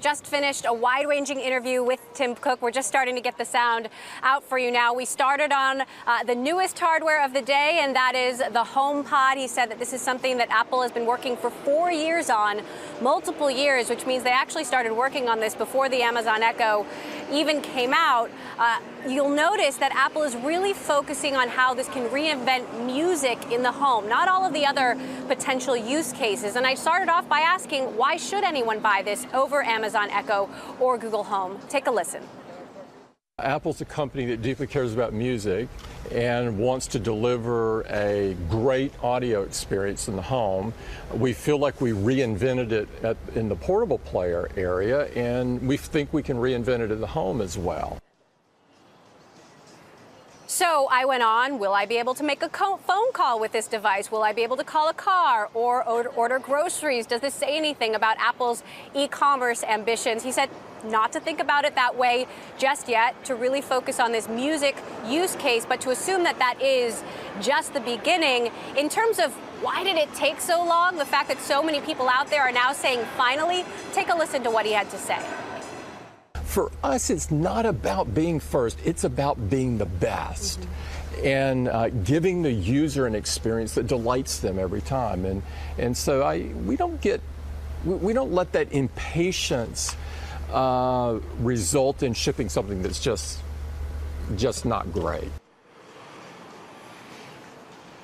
just finished a wide-ranging interview with Tim Cook. We're just starting to get the sound out for you now. We started on the newest hardware of the day, and that is the HomePod. He said that this is something that Apple has been working for 4 years on, multiple years, which means they actually started working on this before the Amazon Echo even came out. You'll notice that Apple is really focusing on how this can reinvent music in the home, not all of the other potential use cases. And I started off by asking, why should anyone buy this over Amazon Echo or Google Home? Take a listen. Apple's a company that deeply cares about music and wants to deliver a great audio experience in the home. We feel like we reinvented it in the portable player area, and we think we can reinvent it in the home as well. So I went on, will I be able to make a phone call with this device? Will I be able to call a car or order groceries? Does this say anything about Apple's e-commerce ambitions? He said not to think about it that way just yet, to really focus on this music use case, but to assume that that is just the beginning. In terms of why did it take so long, the fact that so many people out there are now saying finally, take a listen to what he had to say. For us, it's not about being first, it's about being the best and giving the user an experience that delights them every time. And so we don't let that impatience result in shipping something that's just not great.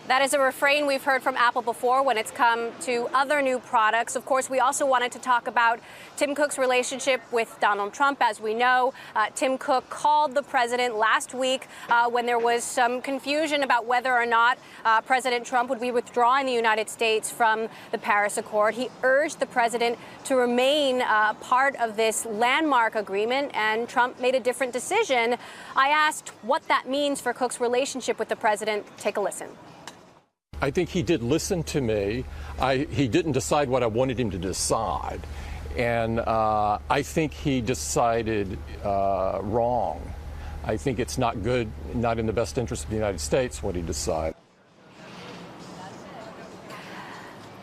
That is a refrain we've heard from Apple before when it's come to other new products. Of course, we also wanted to talk about Tim Cook's relationship with Donald Trump. As we know, Tim Cook called the president last week when there was some confusion about whether or not President Trump would be withdrawing the United States from the Paris Accord. He urged the president to remain part of this landmark agreement, and Trump made a different decision. I asked what that means for Cook's relationship with the president. Take a listen. I think he did listen to me. He didn't decide what I wanted him to decide. And I think he decided wrong. I think it's not good, not in the best interest of the United States, what he decided.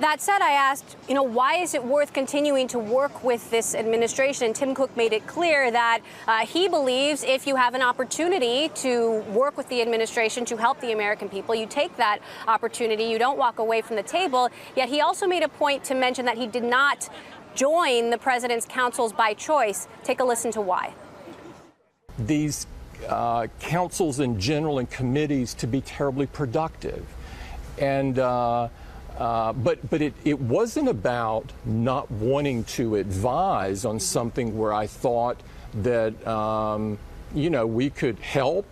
That said, I asked, why is it worth continuing to work with this administration? And Tim Cook made it clear that he believes if you have an opportunity to work with the administration to help the American people, you take that opportunity. You don't walk away from the table. Yet he also made a point to mention that he did not join the president's councils by choice. Take a listen to why. These councils in general and committees to be terribly productive. And but it wasn't about not wanting to advise on something where I thought that, we could help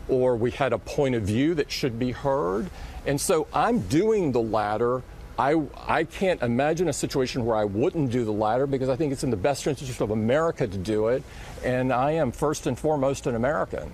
or we had a point of view that should be heard. And so I'm doing the latter. I can't imagine a situation where I wouldn't do the latter because I think it's in the best interest of America to do it. And I am first and foremost an American.